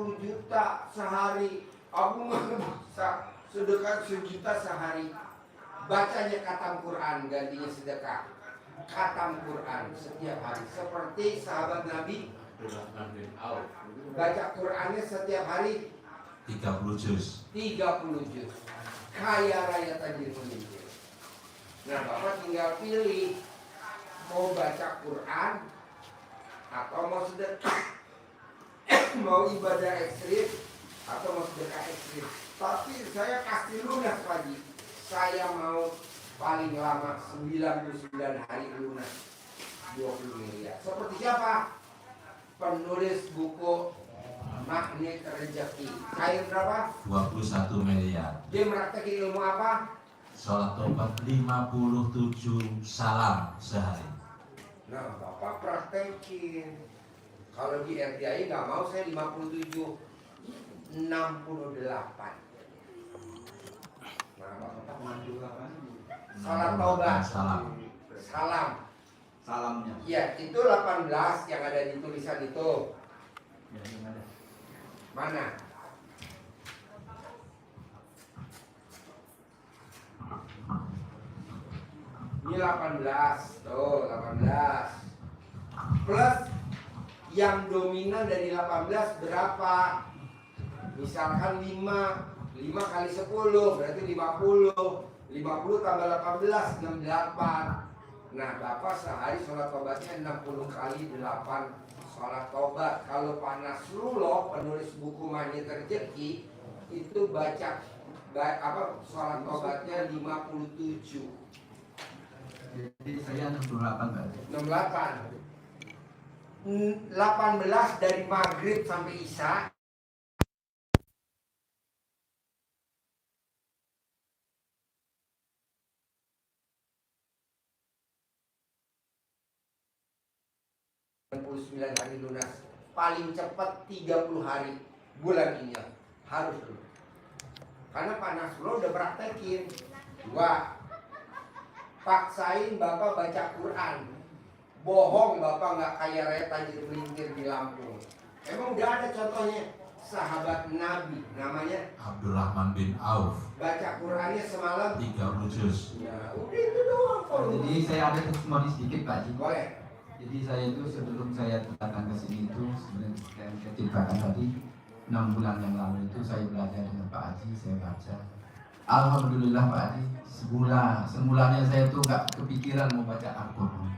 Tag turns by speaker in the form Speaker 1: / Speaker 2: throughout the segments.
Speaker 1: 10 juta sehari, aku nggak bisa sedekah 1 juta sehari. Bacanya khatam Quran, gantinya sedekah. Khatam Quran setiap hari, seperti sahabat Nabi baca Qurannya setiap hari
Speaker 2: 30 juz.
Speaker 1: 30 juz. Kaya raya tajir melintir. Nah, Bapak tinggal pilih mau baca Quran atau mau sedekah, mau ibadah ekstrim atau mau sedekah ekstrim. Tapi saya kasih lunas pagi. Saya mau paling lama 99 hari lunas 20 miliar. Seperti siapa? Penulis buku Magnet Rezeki. Cair berapa?
Speaker 2: 21 miliar.
Speaker 1: Dia meraktekin ilmu apa?
Speaker 2: Sholat tobat 57 salam sehari.
Speaker 1: Nah, Bapak praktekin. Kalau di RDI nggak mau, saya 57, 68. Nah, Bapak mandu apa? Salat taubat. Salam.
Speaker 3: Salamnya.
Speaker 1: Ya, itu 18 yang ada di tulisan itu.
Speaker 3: Ya, yang ada.
Speaker 1: Mana? Ini 18. Tuh, 18. Plus yang dominan dari 18 berapa? Misalkan 5 kali 10 berarti 50. 50 tambah 18 68. Nah, Bapak sehari sholat tobatnya 60 kali 8 sholat tobat. Kalau Pak Nasrullah, penulis buku Magnet Rezeki, itu baca sholat tobatnya 57.
Speaker 3: Jadi saya 68 berarti.
Speaker 1: 68. 18 dari maghrib sampai isya. Hari lunas, paling cepat 30 hari bulan ini harus dulu. Karena Pak Nasrullah udah praktekin. 2, paksain Bapak baca Quran. Bohong Bapak nggak kaya raya tajir melintir di Lampung. Emang udah ada contohnya. Sahabat Nabi namanya
Speaker 2: Abdurrahman bin Auf.
Speaker 1: Baca Qurannya semalam
Speaker 2: 30 juz.
Speaker 1: Ya udah itu doang.
Speaker 3: Jadi saya ada testimoni sedikit Pak Ji.
Speaker 1: Boleh.
Speaker 3: Jadi saya itu sebelum saya datang ke sini itu sebenarnya saya ceritakan tadi 6 bulan yang lalu itu saya belajar dengan Pak Haji, saya baca. Alhamdulillah Pak Haji, semulanya saya itu nggak kepikiran mau baca Al-Quran.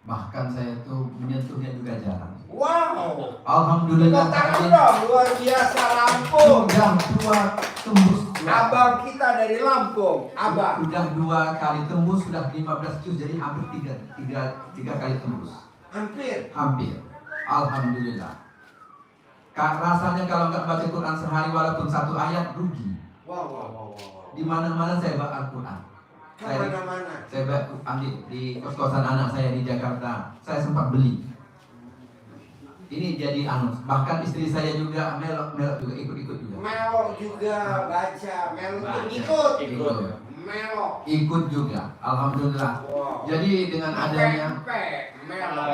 Speaker 3: Bahkan saya itu menyentuhnya juga jarang.
Speaker 1: Wow.
Speaker 3: Alhamdulillah Pak
Speaker 1: Tangan
Speaker 3: Haji.
Speaker 1: dong, luar biasa Lampung.
Speaker 3: Sudah 2 tembus.
Speaker 1: Abang kita dari Lampung, abang.
Speaker 3: Sudah 2 kali tembus, sudah 15 juz, jadi hampir 3 kali tembus. Hampir. Alhamdulillah. Rasanya kalau nggak baca Quran sehari walaupun 1 ayat rugi.
Speaker 1: Wow.
Speaker 3: Di mana-mana saya baca Al-Quran.
Speaker 1: Kemana-mana.
Speaker 3: Saya ambil di kos-kosan anak saya di Jakarta. Saya sempat beli. Ini jadi bahkan istri saya juga melok juga ikut juga.
Speaker 1: Melok juga baca, melok ikut. Ikut
Speaker 3: juga. Alhamdulillah.
Speaker 1: Wow.
Speaker 3: Jadi dengan adanya
Speaker 1: melok.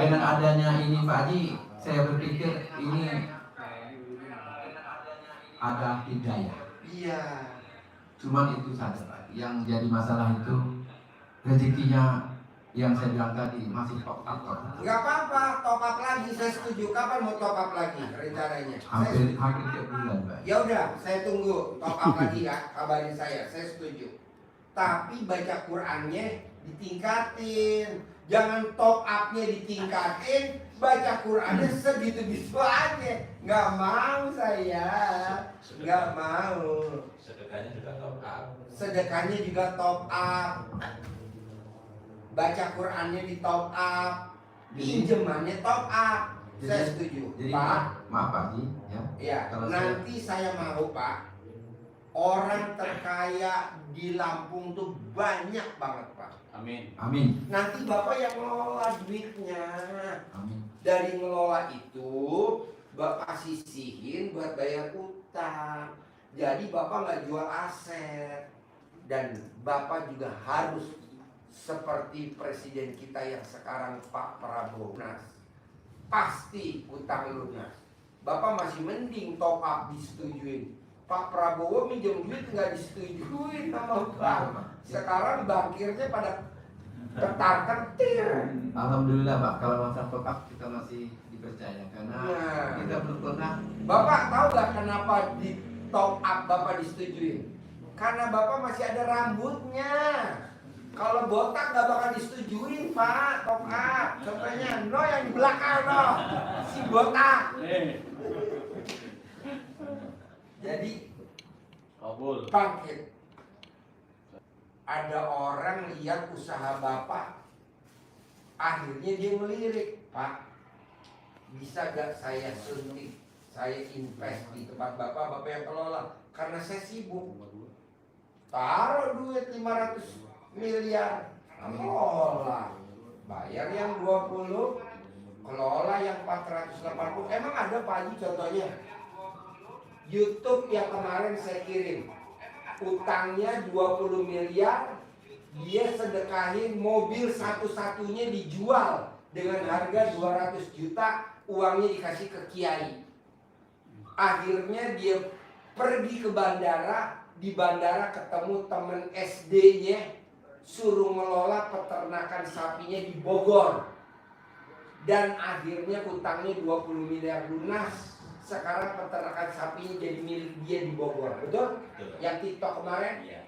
Speaker 3: ini Pak Haji, saya berpikir ini ada hidayah.
Speaker 1: Iya.
Speaker 3: Cuman itu saja Pak. Yang jadi masalah itu rezekinya yang saya bilang tadi masih top up.
Speaker 1: Gak apa-apa, top up lagi. Saya setuju. Kapan mau top up lagi rencananya?
Speaker 3: Hampir tiap bulan Pak.
Speaker 1: Ya udah, saya tunggu top up lagi ya. Kabarin saya setuju. Tapi baca Qurannya ditingkatin. Jangan top upnya ditingkatin, baca Qurannya segitu-gitu aja. Nggak mau saya. Nggak mau. Sedekahnya juga top up. Baca Qurannya di top up. Pinjemannya top up. Saya setuju.
Speaker 3: Jadi
Speaker 1: Pak,
Speaker 3: maaf Pak Haji ya.
Speaker 1: ya, nanti saya mau Pak. Orang terkaya di Lampung tuh banyak banget Pak.
Speaker 3: Amin.
Speaker 1: Nanti Bapak yang ngelola duitnya.
Speaker 3: Amin.
Speaker 1: Dari ngelola itu Bapak sisihin buat bayar utang. Jadi Bapak nggak jual aset. Dan Bapak juga harus seperti presiden kita yang sekarang Pak Prabowo lunas. Pasti utang lunas. Bapak masih mending top up disetujuin. Pak Prabowo minjem duit nggak disetujuin sama bank. Sekarang bankirnya pada ketar-ketir.
Speaker 3: Alhamdulillah Pak, kalau masa top up kita masih dipercaya karena kita belum pernah.
Speaker 1: Bapak tahu nggak kenapa di top up Bapak disetujuin? Karena Bapak masih ada rambutnya. Kalau botak nggak bakal disetujuin Pak top up. Contohnya no yang di belakang no si botak. Jadi bangkit. Ada orang lihat usaha Bapak, akhirnya dia melirik, Pak, bisa gak saya suntik, saya invest di tempat Bapak yang kelola, karena saya sibuk. Taruh duit 500 miliar, kelola, bayar yang 20, kelola yang 480. Emang ada Pak Haji contohnya? YouTube yang kemarin saya kirim, utangnya 20 miliar, dia sedekahin mobil satu-satunya dijual dengan harga 200 juta, uangnya dikasih ke kiai. Akhirnya dia pergi ke bandara, di bandara ketemu temen SD-nya, suruh ngelola peternakan sapinya di Bogor. Dan akhirnya utangnya 20 miliar lunas. Sekarang peternakan sapinya jadi milik dia di Bogor, betul? Yang TikTok kemarin? Iya.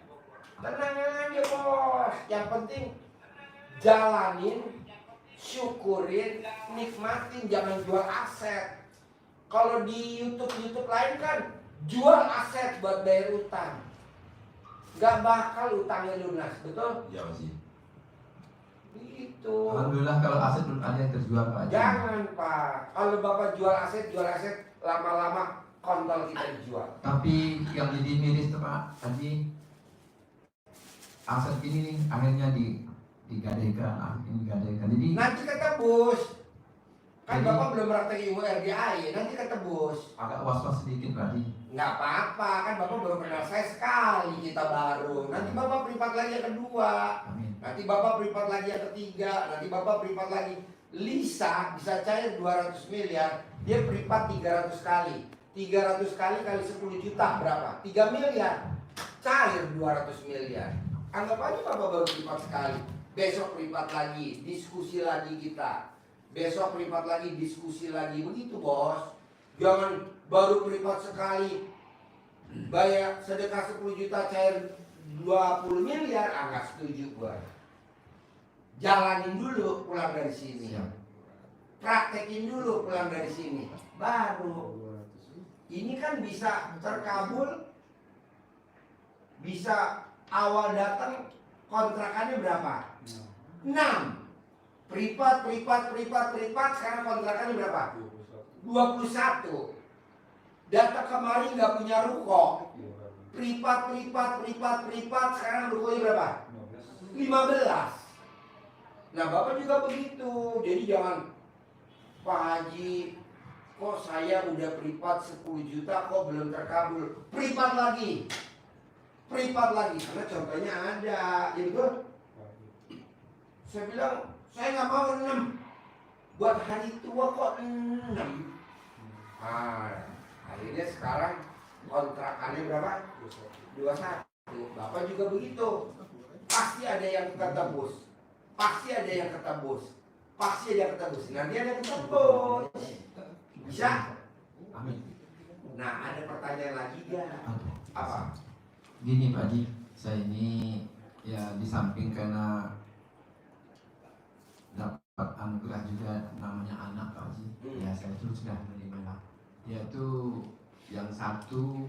Speaker 1: Tenang aja bos, yang penting jalanin, syukurin, nikmatin, jangan jual aset. Kalau di YouTube lain kan jual aset buat bayar utang, gak bakal utangnya lunas, betul?
Speaker 2: Ya Pak Haji.
Speaker 1: Itu.
Speaker 3: Alhamdulillah kalau aset belum ada yang terjual Pak Haji.
Speaker 1: Jangan Pak, kalau Bapak jual aset lama-lama kontol kita dijual.
Speaker 3: Tapi yang jadi miris tuh Pak Haji, aset ini nih akhirnya digadaikan. Jadi
Speaker 1: Nanti ketebus. Kan
Speaker 3: Jadi-
Speaker 1: Bapak belum praktek ilmu RDI, nanti ketebus.
Speaker 3: agak was-was sedikit Pak Haji.
Speaker 1: Nggak apa-apa, kan Bapak belum kenal saya sekali, kita baru. Nanti Bapak privat lagi yang kedua.
Speaker 3: Amin.
Speaker 1: Nanti Bapak privat lagi yang ketiga. Nanti Bapak privat lagi. Lisa bisa cair 200 miliar, dia privat 300 kali. 300 kali kali 10 juta berapa? 3 miliar. Cair 200 miliar. Anggap aja Bapak baru privat sekali. Besok privat lagi, diskusi lagi kita. Besok privat lagi, diskusi lagi. Begitu bos. Jangan baru privat sekali, bayar sedekah 10 juta cair 20 miliar. Nggak setuju gua. Jalanin dulu pulang dari sini.
Speaker 3: Siap.
Speaker 1: Praktekin dulu pulang dari sini. Baru. Ini kan bisa terkabul. Bisa awal datang kontrakannya berapa? 6. Privat. Sekarang kontrakannya berapa? 21. Data kemarin nggak punya ruko. Privat. Sekarang rukonya berapa? 15. Nah Bapak juga begitu. Jadi jangan, Pak Haji, kok saya udah privat 10 juta kok belum terkabul. Privat lagi. Karena contohnya ada. Ya betul? Saya bilang, saya nggak mau 6. Buat hari tua kok 6. Akhirnya sekarang kontrakannya berapa? 21. Bapak juga begitu. Pasti ada yang ketebus. Nanti ada yang ketebus. Bisa?
Speaker 3: Amin.
Speaker 1: Nah ada pertanyaan lagi gak? Apa?
Speaker 3: Gini Pak Haji, saya ini ya di samping karena dapat anugerah juga namanya anak Pak Haji, ya saya itu sudah menerima lah. Yaitu yang satu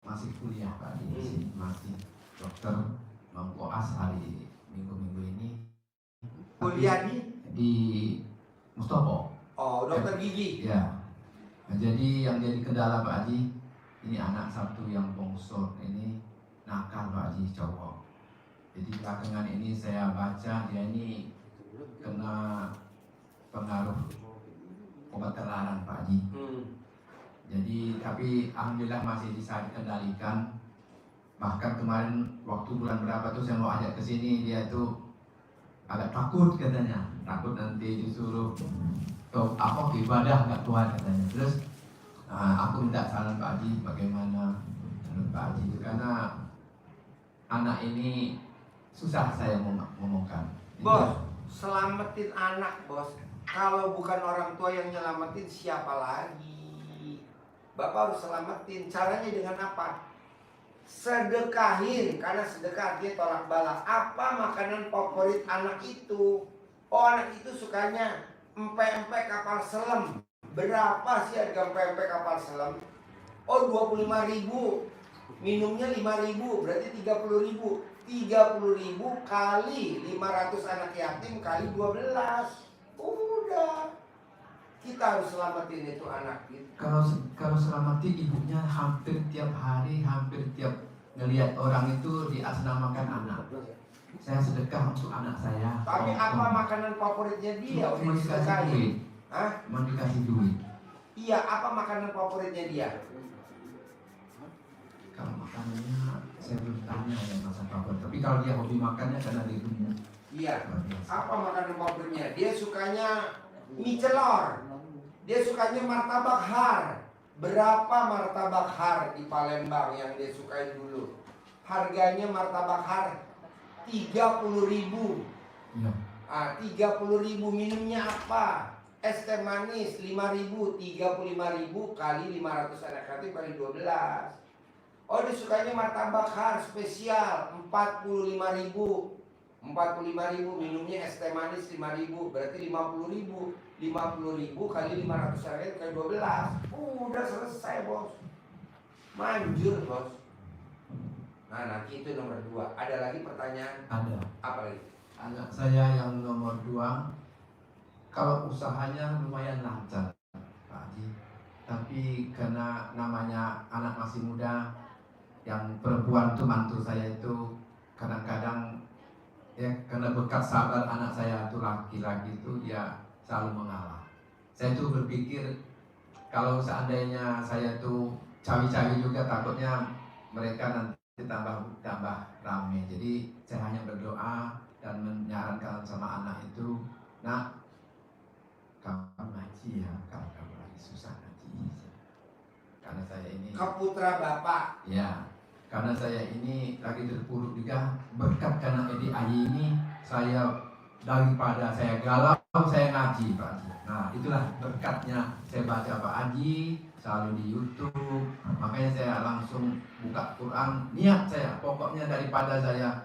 Speaker 3: masih kuliah Pak Haji, di sini masih dokter mau koas hari minggu-minggu ini.
Speaker 1: Kuliah
Speaker 3: Di Mustopo.
Speaker 1: Oh dokter gigi.
Speaker 3: Ya. Nah, jadi yang jadi kendala Pak Haji, ini anak satu yang bongso ini nakal Pak Haji, cowok. Jadi belakangan ini saya baca dia ini kena pengaruh obat terlarang Pak Haji. Jadi tapi alhamdulillah masih bisa dikendalikan. Bahkan kemarin waktu bulan berapa tuh saya mau ajak ke sini, dia itu agak takut katanya, takut nanti disuruh ibadah nggak kuat katanya. Terus Aku minta saran Pak Haji bagaimana menurut Pak Haji itu, karena anak ini susah saya ngomongkan.
Speaker 1: Bos, selamatin anak bos. Kalau bukan orang tua yang nyelamatin, siapa lagi? Bapak harus selamatin. Caranya dengan apa? Sedekahin, karena sedekah artinya tolak bala. Apa makanan favorit anak itu? Oh, anak itu sukanya empek-empek kapal selam. Berapa sih harga empek-empek kapal selam? Oh, 25.000. Minumnya 5.000, berarti 30.000. 30.000 kali 500 anak yatim kali 12. Udah. Kita harus selamatin itu anak gitu.
Speaker 3: Kalau selamati ibunya hampir tiap hari, hampir tiap ngelihat orang itu diatasnamakan anak. Saya sedekah untuk anak saya.
Speaker 1: Tapi apa makanan favoritnya dia?
Speaker 3: Cuma dikasih duit.
Speaker 1: Hah?
Speaker 3: Cuma dikasih duit.
Speaker 1: Iya, apa makanan favoritnya dia?
Speaker 3: Kalau makanannya saya belum tanya ya masa favorit. Tapi kalau dia hobi makannya karena di rumah.
Speaker 1: Iya. Apa makanan favoritnya? Dia sukanya mie celor. Dia sukanya martabak har. Berapa martabak har di Palembang yang dia sukai dulu? Harganya martabak har 30.000.
Speaker 3: Iya.
Speaker 1: 30.000. Minumnya apa? Es teh manis 5.000. 35.000 kali 500 anak yatim kali 12. Oh, dia sukanya martabak har spesial 45.000. 45.000. Minumnya es teh manis 5.000. Berarti 50.000. 50.000 kali 500 anak yatim kali 12. Udah selesai bos. Manjur bos. Nah, nanti itu nomor 2. Ada lagi pertanyaan?
Speaker 3: Ada.
Speaker 1: Apa lagi?
Speaker 3: Anak saya yang nomor 2, kalau usahanya lumayan lancar Pak Haji, tapi karena namanya anak masih muda, yang perempuan tuh mantu saya itu kadang-kadang ya karena berkat sabar anak saya tuh laki-laki itu dia selalu mengalah. Saya tuh berpikir kalau seandainya saya tuh cawi-cawi juga, takutnya mereka nanti tambah ramai. Jadi saya hanya berdoa dan menyarankan sama anak itu, nak, kamu ngaji ya, kalau kamu lagi susah ngaji. Karena saya ini
Speaker 1: Keputra bapak.
Speaker 3: ya, karena saya ini lagi terpuruk juga berkat karena EDI ini. Saya daripada saya galau, saya ngaji Pak Haji. Nah, itulah berkatnya. Saya baca Pak Haji selalu di YouTube. Makanya saya langsung buka Quran. Niat saya, pokoknya daripada saya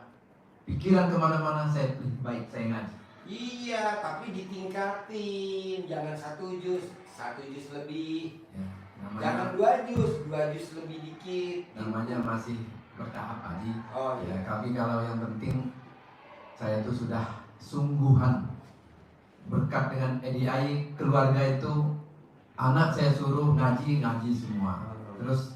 Speaker 3: pikiran kemana-mana, saya lebih baik saya ngaji.
Speaker 1: Iya, tapi ditingkatin. Jangan 1 juz, 1 juz lebih.
Speaker 3: Ya,
Speaker 1: Jangan
Speaker 3: namanya
Speaker 1: 2 juz lebih dikit.
Speaker 3: namanya masih bertahap Haji.
Speaker 1: Oh
Speaker 3: Ya,
Speaker 1: iya.
Speaker 3: tapi kalau yang penting saya itu sudah sungguhan berkat dengan EDI keluarga itu. Anak saya suruh ngaji semua. Terus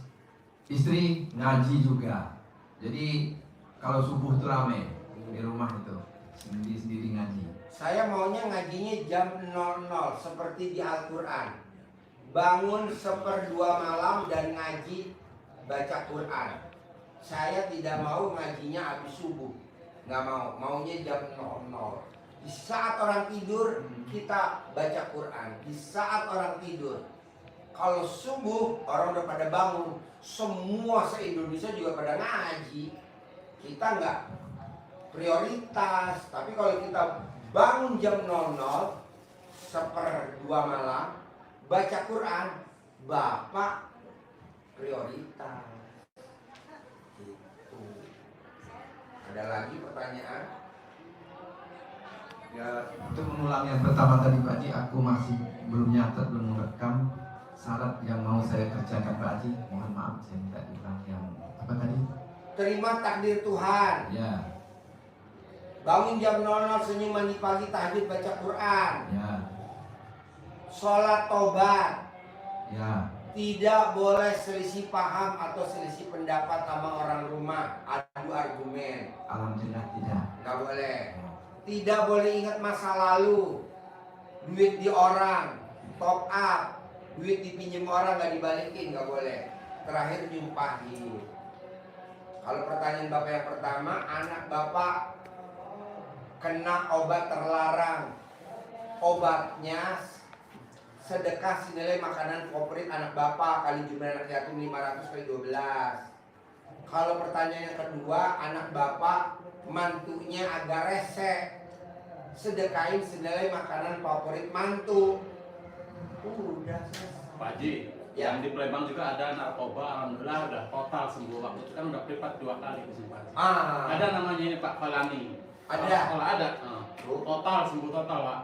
Speaker 3: istri ngaji juga. Jadi kalau subuh itu rame di rumah itu sendiri ngaji.
Speaker 1: Saya maunya ngajinya jam 00 seperti di Al-Quran. Bangun 1/2 malam dan ngaji baca Quran. Saya tidak mau ngajinya habis subuh. Nggak mau, maunya jam 00. Di saat orang tidur kita baca Quran. Di saat orang tidur. Kalau subuh orang udah pada bangun. Semua se-Indonesia juga pada ngaji. Kita nggak prioritas. Tapi kalau kita bangun jam 00 1/2 malam baca Quran, Bapak prioritas. Gitu. Ada lagi pertanyaan?
Speaker 3: Ya, untuk mengulang yang pertama tadi Pak Haji, aku masih belum nyatet, belum merekam syarat yang mau saya kerjakan Pak Haji. Mohon maaf saya minta diulang yang apa tadi?
Speaker 1: Terima takdir Tuhan.
Speaker 3: Ya,
Speaker 1: Bangun jam 00 senyum mandi pagi tahajud baca Quran.
Speaker 3: ya,
Speaker 1: Sholat tobat.
Speaker 3: ya.
Speaker 1: Tidak boleh selisih paham atau selisih pendapat sama orang rumah. Adu argumen.
Speaker 3: Alhamdulillah tidak.
Speaker 1: Nggak boleh. Tidak boleh ingat masa lalu. Duit di orang, top up, duit dipinjam orang nggak dibalikin, nggak boleh. Terakhir nyumpahin. Kalau pertanyaan bapak yang pertama, anak bapak kena obat terlarang. Obatnya sedekah senilai makanan favorit anak bapak kali jumlah anak yatim 500 kali 12. Kalau pertanyaan yang kedua, anak bapak mantunya agak rese, sedekahin senilai makanan favorit mantu. Udah selesai.
Speaker 4: Pak Haji,
Speaker 1: Ya.
Speaker 4: yang di Palembang juga ada narkoba, alhamdulillah udah total sembuh. Waktu itu kan udah privat 2 kali kesempatan. Ada namanya ini Pak Falani.
Speaker 1: Ada.
Speaker 4: Kalau ada, total sembuh total Pak.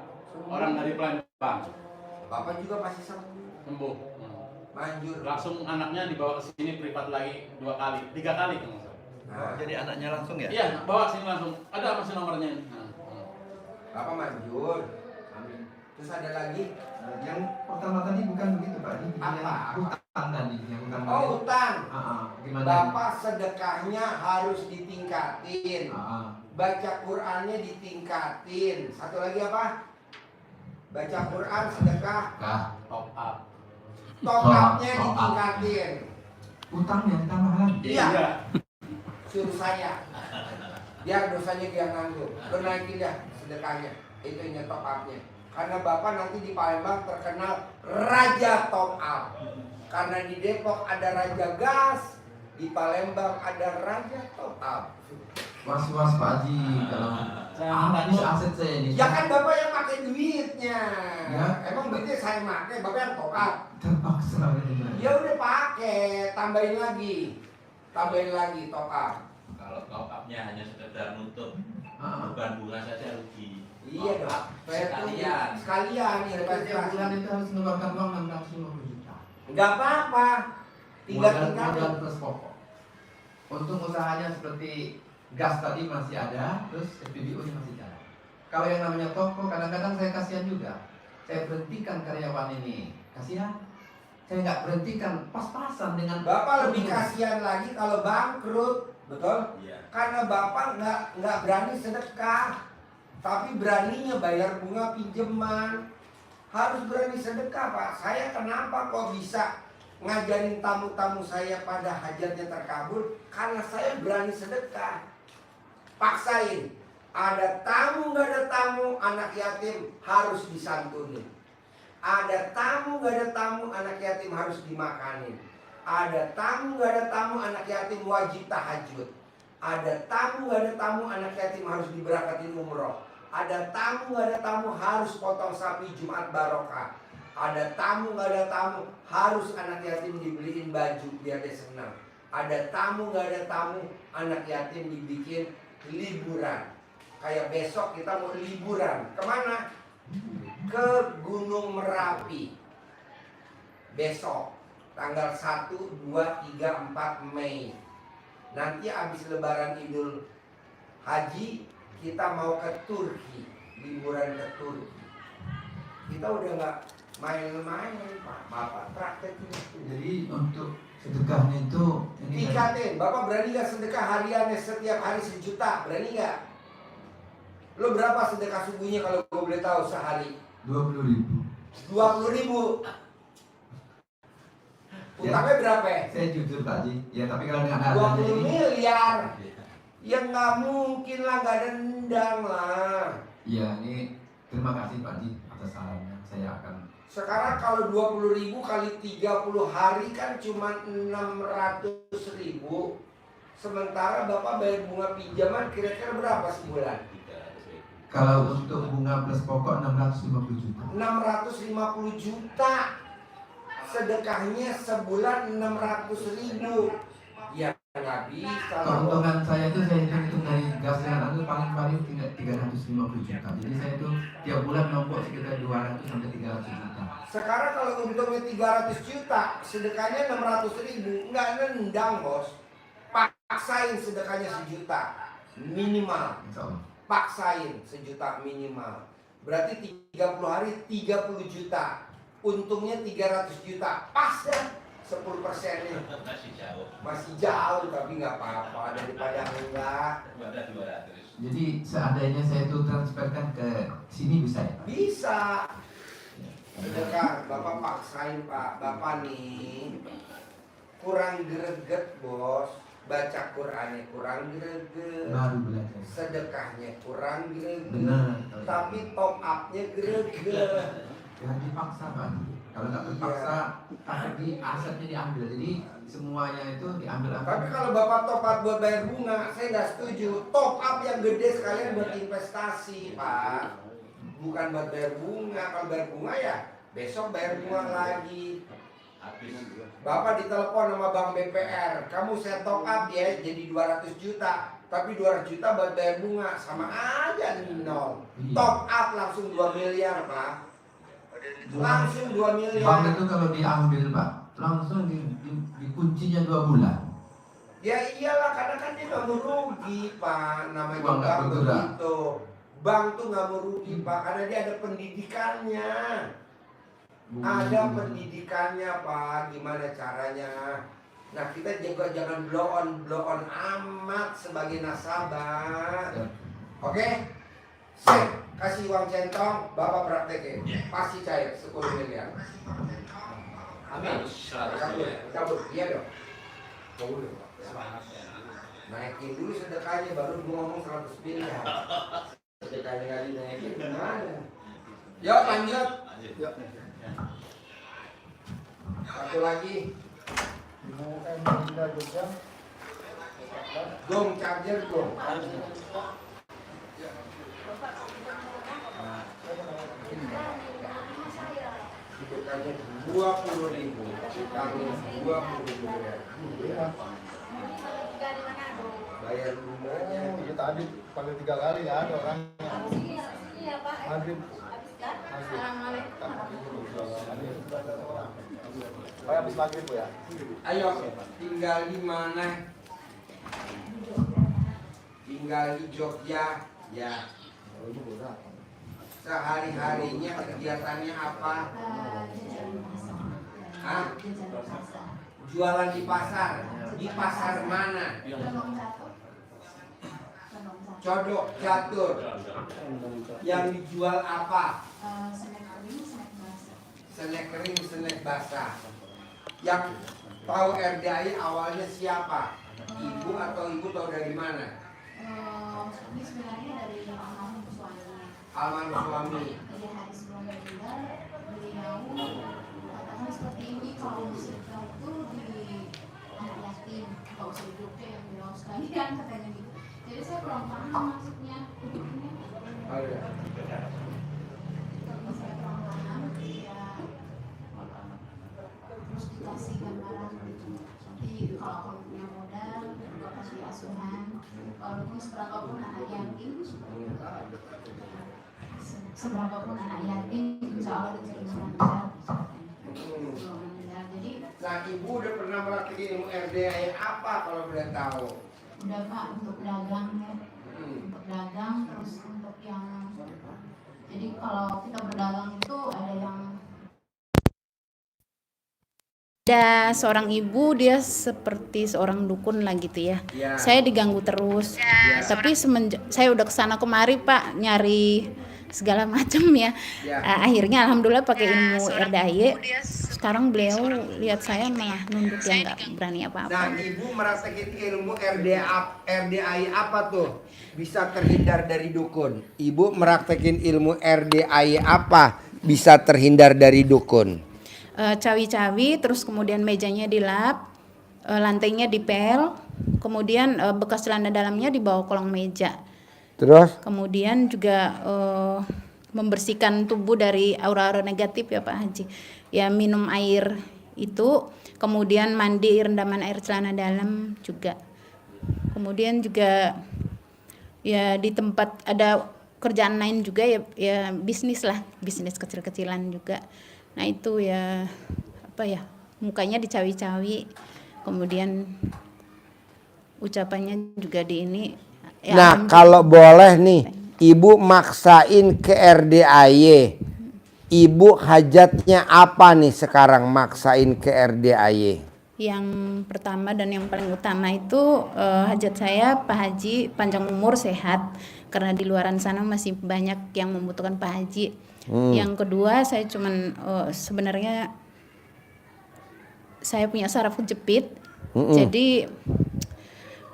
Speaker 4: Orang dari Palembang
Speaker 1: Bapak juga masih sembuh.
Speaker 4: sembuh.
Speaker 1: Manjur.
Speaker 4: Langsung anaknya dibawa ke sini privat lagi 2 kali, 3 kali kan.
Speaker 1: Nah,
Speaker 5: Jadi anaknya langsung ya?
Speaker 4: Iya, bawa sini langsung. Ada masih nomornya ini.
Speaker 1: Bapak manjur. Amin. Terus ada lagi?
Speaker 3: Yang pertama tadi bukan begitu Pak Haji.
Speaker 1: Apa?
Speaker 3: Yang hutang tadi, yang hutang tadi.
Speaker 1: Oh, hutang.
Speaker 3: Gimana?
Speaker 1: Bapak sedekahnya harus ditingkatin. Baca Qur'annya ditingkatin. Satu lagi apa? Baca Qur'an, sedekah,
Speaker 2: Kah?
Speaker 4: Top up.
Speaker 1: top up-nya
Speaker 2: Top up.
Speaker 1: ditingkatin.
Speaker 3: Utangnya ditambah lagi.
Speaker 1: Iya. Suruh saya. Biar dosanya dia nanggung. Lo naikin dah sedekahnya. Itu yang top up-nya. Karena Bapak nanti di Palembang terkenal Raja Top Up. Karena di Depok ada Raja Gas, di Palembang ada Raja Top Up.
Speaker 3: Was-was Pak Haji kalau habis aset saya ini.
Speaker 1: Ya kan Bapak yang pakai duitnya.
Speaker 3: Ya.
Speaker 1: Emang duitnya saya pakai, Bapak yang top up.
Speaker 3: Terpaksa ini.
Speaker 1: Ya udah pakai, tambahin lagi top up.
Speaker 6: Kalau top up-nya hanya sekedar nutup beban bunga saja rugi.
Speaker 1: Iya dong.
Speaker 6: Sekalian.
Speaker 1: Sekalian
Speaker 3: Setiap bulan
Speaker 1: investasi.
Speaker 3: itu harus mengeluarkan uang 650 juta.
Speaker 1: Enggak apa-apa. Tinggal tinggal.
Speaker 3: Modal plus pokok. Untung usahanya seperti gas tadi masih ada, terus SPBU nya masih jalan. Kalau yang namanya toko, kadang-kadang saya kasihan juga. Saya berhentikan karyawan ini, kasihan. Saya nggak berhentikan pas-pasan dengan
Speaker 1: Bapak lebih kasihan lagi kalau bangkrut, betul?
Speaker 6: Iya.
Speaker 1: Karena Bapak nggak berani sedekah, tapi beraninya bayar bunga pinjaman. Harus berani sedekah, Pak. Saya kenapa kok bisa ngajarin tamu-tamu saya pada hajatnya terkabul? Karena saya berani sedekah. Paksain. Ada tamu nggak ada tamu, anak yatim harus disantuni. Ada tamu nggak ada tamu, anak yatim harus dimakanin. Ada tamu nggak ada tamu, anak yatim wajib tahajud. Ada tamu nggak ada tamu, anak yatim harus diberakatin umroh. Ada tamu nggak ada tamu, harus potong sapi Jumat barokah. Ada tamu nggak ada tamu, harus anak yatim dibeliin baju biar dia senang. Ada tamu nggak ada tamu, anak yatim dibikin liburan. Kayak besok kita mau liburan. Kemana? Ke Gunung Merapi. Besok tanggal 1, 2, 3, 4 Mei. Nanti habis lebaran Idul Haji kita mau ke Turki, liburan ke Turki. Kita udah nggak main-main, Pak. Bapak prakteknya.
Speaker 3: Jadi untuk sedekahnya itu ini
Speaker 1: Tingkatin, Bapak berani nggak sedekah hariannya setiap hari 1 juta? Berani nggak? Lo berapa sedekah subuhnya kalau gue boleh tahu sehari?
Speaker 3: 20.000.
Speaker 1: 20.000. Utangnya berapa ya?
Speaker 3: Saya jujur Pak Haji, ya tapi kalau dengan
Speaker 1: 20
Speaker 3: adanya ini,
Speaker 1: miliar. Ya nggak mungkin lah, nggak dendang lah.
Speaker 3: ya ini terima kasih Pak Haji atas sarannya. Saya akan
Speaker 1: Sekarang kalau 20.000 kali 30 hari kan cuma 600.000. Sementara Bapak bayar bunga pinjaman kira-kira berapa sebulan?
Speaker 6: 300.000.
Speaker 3: kalau untuk bunga plus pokok 650 juta.
Speaker 1: 650 juta. Sedekahnya sebulan 600.000. Ya nggak bisa lah.
Speaker 3: Keuntungan saya itu saya hitung dari gas yang itu paling 350 juta. Jadi saya itu tiap bulan nombok sekitar 200 sampai 300 juta.
Speaker 1: Sekarang kalau untungnya 300 juta, sedekahnya 600.000, nggak nendang bos. Paksain sedekahnya 1 juta minimal.
Speaker 3: Insya Allah.
Speaker 1: Paksain 1 juta minimal. Berarti 30 hari 30 juta. Untungnya 300 juta. Pas dah 10%-nya.
Speaker 6: Masih jauh.
Speaker 1: Masih jauh tapi nggak apa-apa daripada enggak.
Speaker 6: Ada 200.
Speaker 3: Jadi seandainya saya itu transferkan ke sini bisa ya Pak?
Speaker 1: Bisa. Sedekah, Bapak paksain Pak. Bapak nih kurang greget bos. Baca Qur'annya kurang greget.
Speaker 3: Baru belajar.
Speaker 1: Sedekahnya kurang greget.
Speaker 3: Benar.
Speaker 1: Tapi top up-nya greget.
Speaker 3: Ya dipaksa Pak. Kalau nggak terpaksa, tadi asetnya diambil. Jadi semuanya itu diambil.
Speaker 1: Tapi kalau Bapak top up buat bayar bunga, saya nggak setuju. Top up yang gede sekalian buat investasi, Pak. Bukan buat bayar bunga. Kalau bayar bunga ya besok bayar bunga lagi.
Speaker 6: Habis.
Speaker 1: Bapak ditelepon sama Bank BPR, kamu saya top up ya jadi 200 juta. Tapi 200 juta buat bayar bunga, sama aja nol. Top up langsung 2 miliar, Pak. Langsung 2 miliar.
Speaker 3: Bank itu kalau diambil Pak, langsung dikuncinya 2 bulan.
Speaker 1: Ya iyalah, karena kan dia nggak mau rugi, Pak. Namanya
Speaker 3: Uang nggak
Speaker 1: bank
Speaker 3: bergerak.
Speaker 1: begitu. Bank tuh nggak mau rugi, Pak, karena dia ada pendidikannya. Ada pendidikannya, Pak. Gimana caranya? Nah, kita juga jangan blow on amat sebagai nasabah. Oke? Sip, kasih uang centong, Bapak praktekin. Pasti cair 10 miliar. Amin. Cabut, iya dong. Boleh, Pak. Naikin dulu sedekahnya, baru gua ngomong 100 miliar. Sedekahnya nggak dinaikin, gimana? Yuk, lanjut.
Speaker 6: Lanjut.
Speaker 1: Satu lagi. Gong, charger gong. Sedekahnya 20.000. Kami 20.000 ya. Bayar bunganya.
Speaker 5: Iya tadi panggil 3 kali ya ada orangnya. Maghrib. Oh, habis maghrib Bu ya.
Speaker 1: Ayo, tinggal di mana? Tinggal di Jogja, ya. Sehari-harinya kegiatannya apa? Hah? Jualan di pasar. Di pasar mana? Codok catur. Yang dijual apa? Snack kering, snack basah. Yang tahu RDI awalnya siapa? Ibu atau ibu tahu dari mana?
Speaker 7: Ini sebenarnya dari almarhum suaminya.
Speaker 1: Almarhum suami.
Speaker 7: Jadi hari sebelum meninggal, beliau katakan seperti ini, kalau musibah itu di anak yatim, kalau usah hidupnya yang bilang sekalian katanya gitu. Jadi saya kurang paham maksudnya.
Speaker 1: Ada.
Speaker 7: Kalau saya kurang paham, ya terus dikasih gambaran gitu. Nanti kalau kamu punya modal, juga kasih asuhan. Walaupun seberapapun anak yatim, seberapapun anak yatim, insya Allah diterima lancar. Jadi
Speaker 1: Nah, ibu udah pernah melatih ilmu RDI apa kalau boleh tahu?
Speaker 7: udah Pak, untuk dagang ya, untuk dagang, terus untuk yang jadi kalau kita berdagang itu ada yang
Speaker 8: ada seorang ibu, dia seperti seorang dukun lah gitu ya.
Speaker 1: Ya.
Speaker 8: Saya diganggu terus. Tapi semenjak saya udah kesana kemari Pak, nyari segala macam ya.
Speaker 1: Ya.
Speaker 8: Akhirnya alhamdulillah pakai ilmu RDAY. Sekarang beliau lihat saya malah nunduk, yang nggak berani
Speaker 1: Nah,
Speaker 8: apa-apa.
Speaker 1: ibu merasakan ilmu RDI apa tuh? Bisa terhindar dari dukun. Ibu merasakan ilmu RDI apa? Bisa terhindar dari dukun.
Speaker 8: Cawi-cawi, terus kemudian mejanya dilap, lantainya dipel, kemudian bekas celana dalamnya dibawa kolong meja.
Speaker 1: Terus?
Speaker 8: Kemudian juga membersihkan tubuh dari aura-aura negatif ya Pak Haji. Ya minum air itu, kemudian mandi rendaman air celana dalam juga. Kemudian juga ya di tempat ada kerjaan lain juga ya bisnis lah, bisnis kecil-kecilan juga. Nah itu ya apa ya, mukanya dicawi-cawi, kemudian ucapannya juga di ini. Ya,
Speaker 1: Nah, kalau boleh nih, ibu maksain ke RDAY. Ibu hajatnya apa nih sekarang maksain ke RDAY?
Speaker 8: Yang pertama dan yang paling utama itu hajat saya Pak Haji panjang umur, sehat, karena di luaran sana masih banyak yang membutuhkan Pak Haji. Yang kedua saya cuman sebenarnya saya punya saraf kejepit. Jadi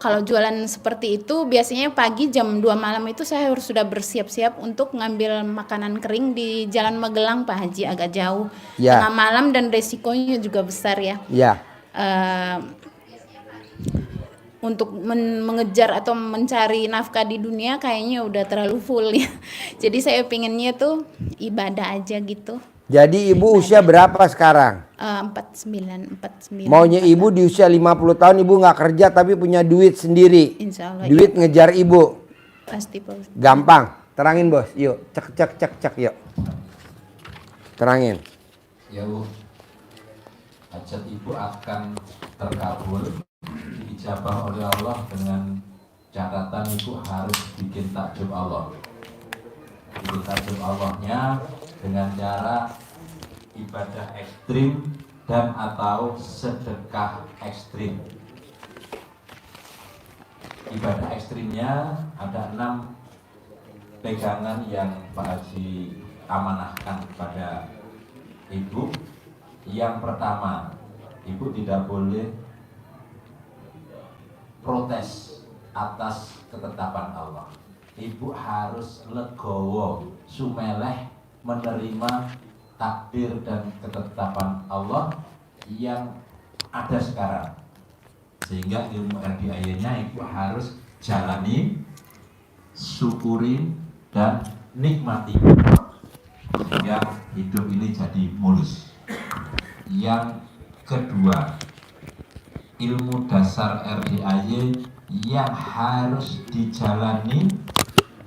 Speaker 8: kalau jualan seperti itu biasanya pagi jam 2 malam itu saya harus sudah bersiap-siap untuk ngambil makanan kering di Jalan Magelang Pak Haji, agak jauh.
Speaker 1: Ya.
Speaker 8: Tengah malam dan resikonya juga besar ya.
Speaker 1: Ya.
Speaker 8: Untuk mengejar atau mencari nafkah di dunia kayaknya udah terlalu full ya. Jadi saya pinginnya tuh ibadah aja gitu.
Speaker 1: Jadi ibu usia berapa sekarang?
Speaker 8: 49.
Speaker 1: Maunya ibu di usia 50 tahun ibu nggak kerja tapi punya duit sendiri.
Speaker 8: Insya Allah.
Speaker 1: Duit
Speaker 8: ya.
Speaker 1: ngejar ibu.
Speaker 8: Pasti Pak.
Speaker 1: Gampang. Terangin bos. Yuk. Cek yuk. Terangin.
Speaker 2: Ya Bu, hajat ibu akan terkabul, diijabah oleh Allah dengan catatan ibu harus bikin takjub Allah. Bikin takjub Allahnya dengan cara ibadah ekstrim dan atau sedekah ekstrim. Ibadah ekstrimnya ada 6 pegangan yang Pak Haji amanahkan kepada ibu. Yang pertama, ibu tidak boleh protes atas ketetapan Allah. Ibu harus legowo, sumeleh menerima takdir dan ketetapan Allah yang ada sekarang. Sehingga ilmu RDIA-nya ibu harus jalani, syukuri dan nikmati sehingga hidup ini jadi mulus. Yang kedua, ilmu dasar RDIA yang harus dijalani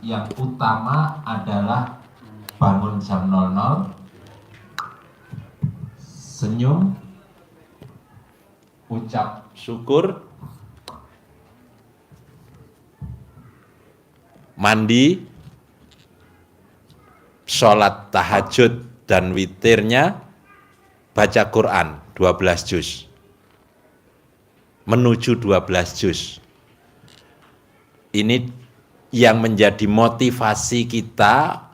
Speaker 2: yang utama adalah bangun jam 00, senyum, ucap syukur,
Speaker 9: mandi, sholat tahajud dan witirnya, baca Quran 12 juz, menuju 12 juz. Ini yang menjadi motivasi kita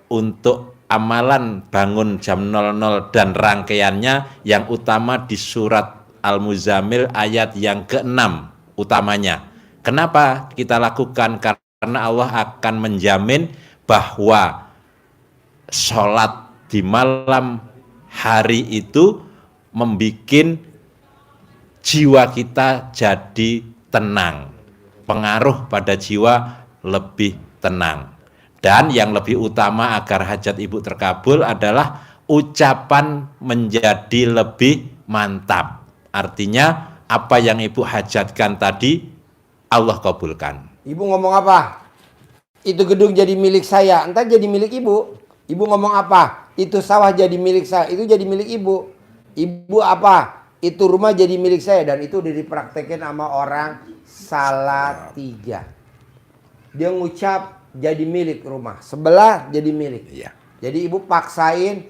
Speaker 9: untuk amalan bangun jam 00 dan rangkaiannya yang utama di surat Al-Muzammil ayat yang ke-6 utamanya. Kenapa kita lakukan? Karena Allah akan menjamin bahwa sholat di malam hari itu membuat jiwa kita jadi tenang, pengaruh pada jiwa lebih tenang. Dan yang lebih utama agar hajat ibu terkabul adalah ucapan menjadi lebih mantap. Artinya apa yang ibu hajatkan tadi Allah kabulkan.
Speaker 1: Ibu ngomong apa? Itu gedung jadi milik saya, entar jadi milik ibu. Ibu ngomong apa? Itu sawah jadi milik saya, itu jadi milik ibu. Ibu apa? Itu rumah jadi milik saya. Dan itu udah dipraktekin sama orang Salatiga. Dia ngucap jadi milik rumah, sebelah jadi milik.
Speaker 9: Iya.
Speaker 1: Jadi ibu paksain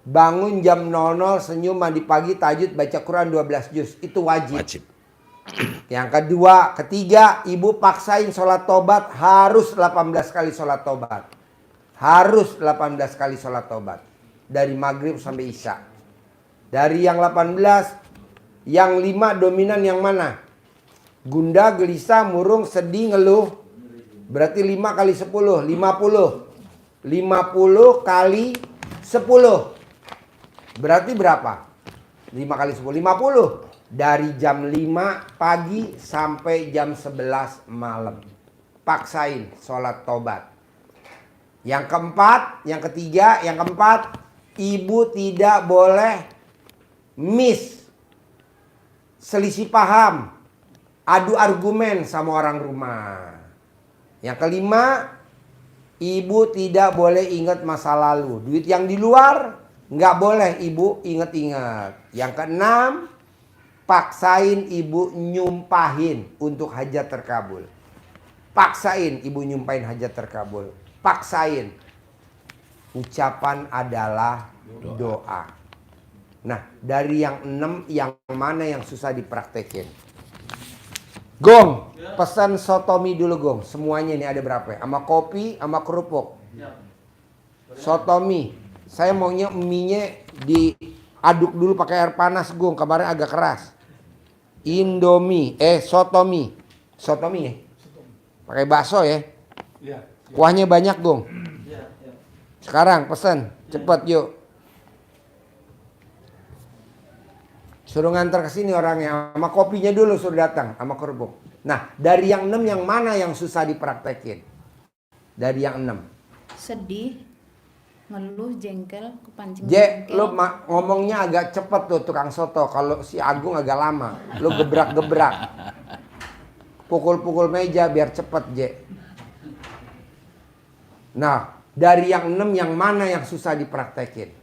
Speaker 1: bangun jam 00, senyum, mandi pagi, tahajud, baca Quran 12 juz. Itu wajib. Yang kedua, ketiga, ibu paksain sholat tobat, harus 18 kali sholat tobat. Harus 18 kali sholat tobat. Dari maghrib sampai isya. Dari yang 18, yang 5 dominan yang mana? Gundah, gelisah, murung, sedih, ngeluh. Berarti 5 kali 10, 50. 50 kali 10. Berarti berapa? 5 kali 10, 50. Dari jam 5 pagi sampai jam 11 malam. Paksain sholat tobat. Yang keempat, yang ketiga, yang keempat, ibu tidak boleh miss, selisih paham, adu argumen sama orang rumah. Yang kelima, ibu tidak boleh ingat masa lalu. Duit yang di luar nggak boleh ibu ingat-ingat. Yang keenam, paksain ibu nyumpahin untuk hajat terkabul. Paksain ibu nyumpahin hajat terkabul. Paksain. Ucapan adalah doa. Nah, dari yang 6, yang mana yang susah dipraktekin? Gong, pesan sotomi dulu Gong. Semuanya ini ada berapa ya? Sama kopi, sama kerupuk. Sotomi. Saya maunya mie-nya diaduk dulu pakai air panas Gong. Kemarin agak keras. Indomie, sotomi. Soto mie. Pakai bakso ya.
Speaker 5: Iya.
Speaker 1: Kuahnya banyak, Bung.
Speaker 5: Iya, iya.
Speaker 1: Sekarang pesen, cepet yuk. Suruh nganter ke sini orangnya, sama kopinya dulu suruh datang, sama kerupuk. Nah, dari yang 6 yang mana yang susah dipraktekin? Dari yang 6.
Speaker 8: Sedih, ngeluh, jengkel, kepancing
Speaker 1: J,
Speaker 8: jengkel.
Speaker 1: lu ngomongnya agak cepet tuh tukang soto. Kalau si Agung agak lama. Lu gebrak-gebrak. Pukul-pukul meja biar cepet, J. Nah, dari yang 6 yang mana yang susah dipraktekin?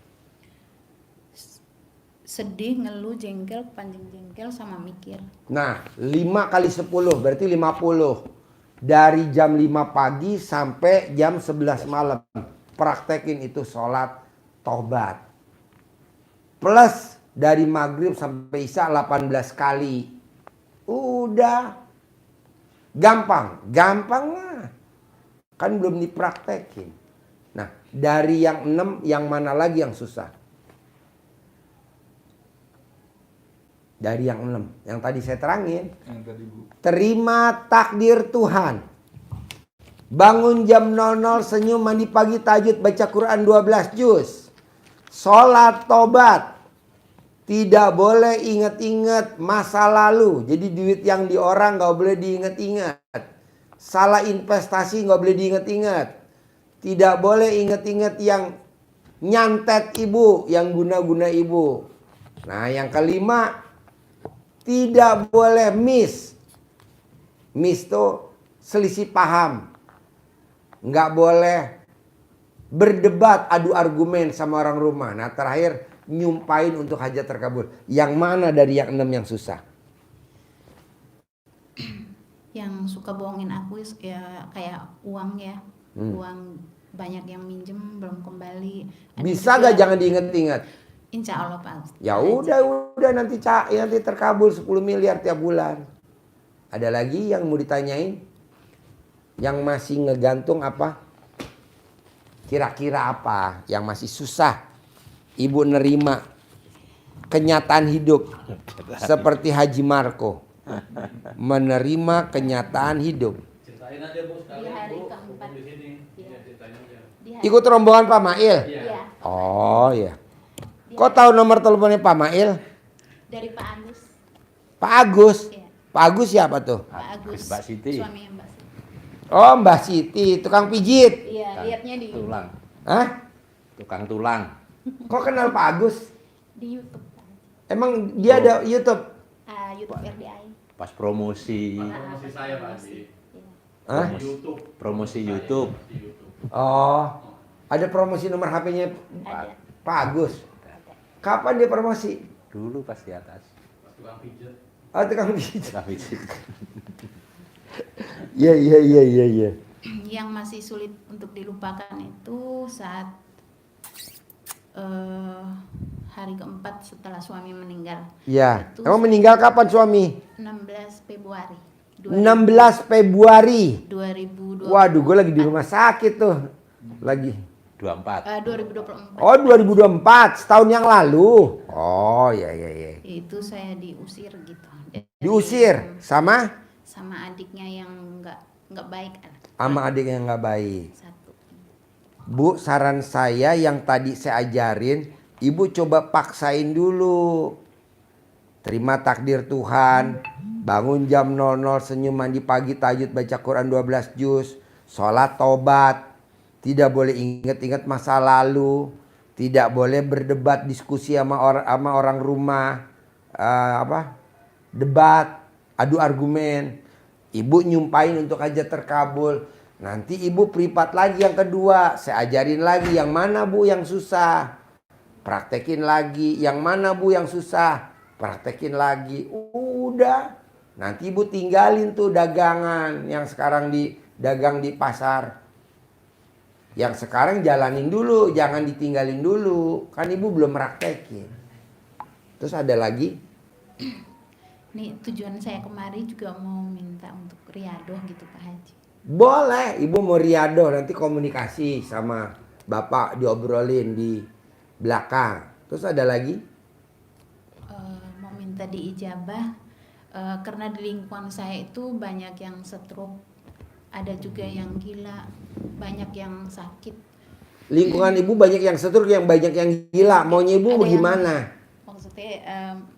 Speaker 8: Sedih, ngeluh, jengkel, kepancing jengkel, sama mikir.
Speaker 1: Nah, 5 kali 10 berarti 50. Dari jam 5 pagi sampai jam 11 malam. Praktekin itu sholat tobat. Plus dari maghrib sampai isya 18 kali. Udah. Gampang. Gampang lah. Kan belum dipraktekin. Nah, dari yang 6 yang mana lagi yang susah? Dari yang 6. Yang tadi saya terangin.
Speaker 5: Yang tadi Bu.
Speaker 1: Terima takdir Tuhan. Bangun jam 00, senyum, mandi pagi, tahajud, baca Quran 12 juz. Sholat tobat. Tidak boleh ingat-ingat masa lalu. Jadi duit yang di orang gak boleh diingat-ingat. Salah investasi gak boleh diingat-ingat. Tidak boleh ingat-ingat yang nyantet ibu, yang guna-guna ibu. Nah, yang kelima, tidak boleh miss. Miss itu selisih paham. Nggak boleh berdebat, adu argumen sama orang rumah. Nah, terakhir nyumpain untuk hajat terkabul. Yang mana dari yang 6 yang susah?
Speaker 8: Yang suka bohongin aku ya kayak uang ya. Uang banyak yang minjem belum kembali. Ada
Speaker 1: Bisa
Speaker 8: juga-
Speaker 1: gak jangan diinget-inget?
Speaker 8: Insya Allah Pak.
Speaker 1: Ya udah nanti terkabul 10 miliar tiap bulan. Ada lagi yang mau ditanyain? Yang masih ngegantung apa? Kira-kira apa yang masih susah ibu nerima kenyataan hidup seperti Haji Marco menerima kenyataan hidup.
Speaker 4: Ceritain aja Bu sekali.
Speaker 7: Di hari
Speaker 4: Bu,
Speaker 7: keempat.
Speaker 4: di sini.
Speaker 7: Iya.
Speaker 4: Ya, ceritain aja.
Speaker 7: Di hari-
Speaker 1: Ikut rombongan Pak Mail.
Speaker 7: Iya.
Speaker 1: Oh ya. Kok tahu nomor teleponnya Pak Mail?
Speaker 7: Dari Pak Agus.
Speaker 1: Pak Agus.
Speaker 7: Iya.
Speaker 1: Pak Agus siapa tuh?
Speaker 8: Pak Agus.
Speaker 2: Mbak Siti.
Speaker 8: Suaminya Mbak Siti.
Speaker 1: Oh, Mbak Siti, tukang pijit.
Speaker 7: Iya, lihatnya di
Speaker 2: Tulang.
Speaker 1: Hah?
Speaker 2: Tukang tulang.
Speaker 1: Kok kenal Pak Agus?
Speaker 7: di YouTube.
Speaker 1: Emang dia ada YouTube?
Speaker 7: YouTube RDI.
Speaker 2: Pas promosi.
Speaker 4: Promosi saya Pak di
Speaker 7: Iya.
Speaker 1: Hah?
Speaker 4: YouTube.
Speaker 2: Promosi YouTube.
Speaker 4: Di YouTube.
Speaker 1: Oh, ada promosi nomor HP-nya
Speaker 7: Ada.
Speaker 1: Pak Agus. Kapan dia promosi?
Speaker 2: Dulu pas di atas.
Speaker 4: Pas tukang pijat.
Speaker 1: Oh, tukang pijit.
Speaker 2: Tukang pijit.
Speaker 1: Iya.
Speaker 8: Yang masih sulit untuk dilupakan itu saat hari keempat setelah suami meninggal.
Speaker 1: Iya.
Speaker 8: Itu
Speaker 1: Emang meninggal kapan suami?
Speaker 8: 16 Februari
Speaker 1: 16 Februari.
Speaker 8: 2020.
Speaker 1: Waduh, gue lagi di rumah sakit tuh. Lagi.
Speaker 2: 24.
Speaker 8: 2024.
Speaker 1: Oh, 2024, setahun yang lalu. Oh, iya.
Speaker 8: Itu saya diusir gitu. Dari-
Speaker 1: Diusir sama
Speaker 8: adiknya yang nggak baik.
Speaker 1: sama adik yang nggak baik.
Speaker 8: Satu.
Speaker 1: Bu, saran saya yang tadi saya ajarin, ibu coba paksain dulu. Terima takdir Tuhan, bangun jam 00, senyum, mandi pagi, tahajud, baca Quran 12 juz, sholat tobat, tidak boleh ingat-ingat masa lalu, tidak boleh berdebat diskusi sama orang rumah, debat, adu argumen. Ibu nyumpain untuk hajat terkabul. Nanti ibu privat lagi yang kedua. Saya ajarin lagi yang mana Bu yang susah. Praktekin lagi. Yang mana Bu yang susah. Praktekin lagi. Udah. Nanti ibu tinggalin tuh dagangan yang sekarang dagang di pasar. Yang sekarang jalanin dulu. Jangan ditinggalin dulu. Kan ibu belum praktekin. Terus ada lagi.
Speaker 8: Nih tujuan saya kemari juga mau minta untuk riadoh gitu Pak Haji.
Speaker 1: Boleh, ibu mau riadoh, nanti komunikasi sama bapak, diobrolin di belakang. Terus ada lagi?
Speaker 8: Mau minta diijabah karena di lingkungan saya itu banyak yang stroke, ada juga yang gila, banyak yang sakit.
Speaker 1: Lingkungan ibu banyak yang stroke, yang banyak yang gila. Maunya ibu
Speaker 8: Ada
Speaker 1: gimana?
Speaker 8: Maksudnya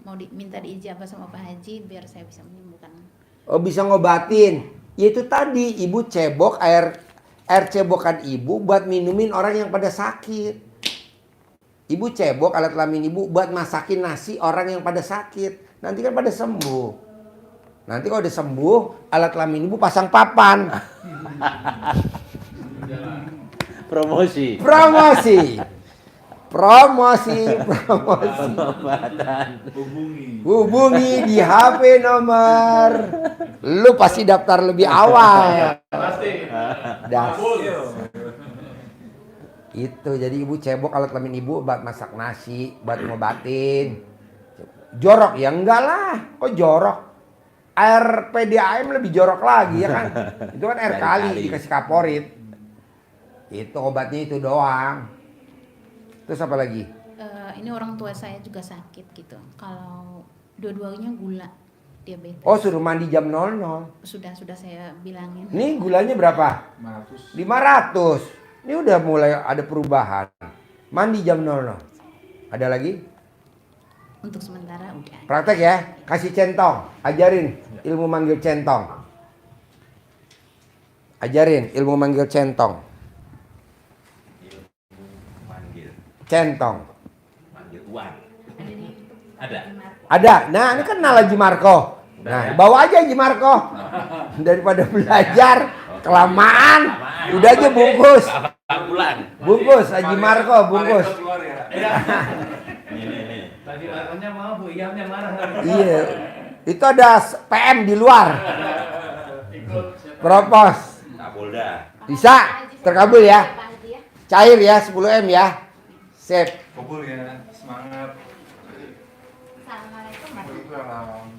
Speaker 8: mau minta diijabah sama Pak Haji biar saya bisa menyembuhkan.
Speaker 1: Oh, bisa ngobatin. Ya itu tadi, ibu cebok air cebokan ibu buat minumin orang yang pada sakit. Ibu cebok alat kelamin ibu buat masakin nasi orang yang pada sakit. Nanti kan pada sembuh. Nanti kalau udah sembuh, alat kelamin ibu pasang papan.
Speaker 2: Promosi.
Speaker 1: Promosi. Hubungi di HP nomor. Lu pasti daftar lebih awal.
Speaker 4: Pasti.
Speaker 1: Itu jadi ibu cebok alat kelamin ibu buat masak nasi, buat ngobatin. Jorok ya enggak lah, kok jorok? Air PDAM lebih jorok lagi ya kan? Itu kan air kali dikasih kaporit. Itu obatnya itu doang. Terus apa lagi?
Speaker 8: Ini orang tua saya juga sakit gitu. Kalau dua-duanya gula, diabetes.
Speaker 1: Oh, suruh mandi jam 00.
Speaker 8: Sudah saya bilangin.
Speaker 1: Nih gulanya berapa? 500. Ini udah mulai ada perubahan. Mandi jam 00. Ada lagi?
Speaker 8: Untuk sementara udah.
Speaker 1: Praktek ya. Kasih centong. Ajarin ilmu manggil centong. Ajarin ilmu manggil centong.
Speaker 6: Manggil.
Speaker 1: Centong.
Speaker 6: Manggil uang.
Speaker 8: Ada.
Speaker 1: Ada. Nah, ini kan Haji Marco. Nah, bawa aja Haji Marco. Daripada belajar kelamaan. Udah aja bungkus. Bungkus Haji Marco, bungkus.
Speaker 4: Tadi Marconya mau, Bu Iyamnya marah.
Speaker 1: Iya. Itu ada PM di luar. Propos.
Speaker 6: Kapolda.
Speaker 1: Bisa terkabul ya. Cair ya 10M ya. Sip.
Speaker 5: Kabul ya, semangat.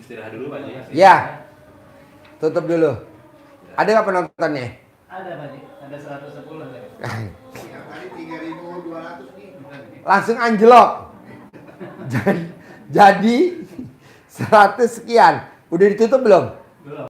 Speaker 6: Istirahat dulu Pak Ji.
Speaker 1: Ya. Tutup dulu. Ada nggak penontonnya?
Speaker 4: Ada Pak Ji, ada 110 ya.
Speaker 1: Langsung anjlok. Jadi 100 sekian. Udah ditutup belum?
Speaker 4: Belum.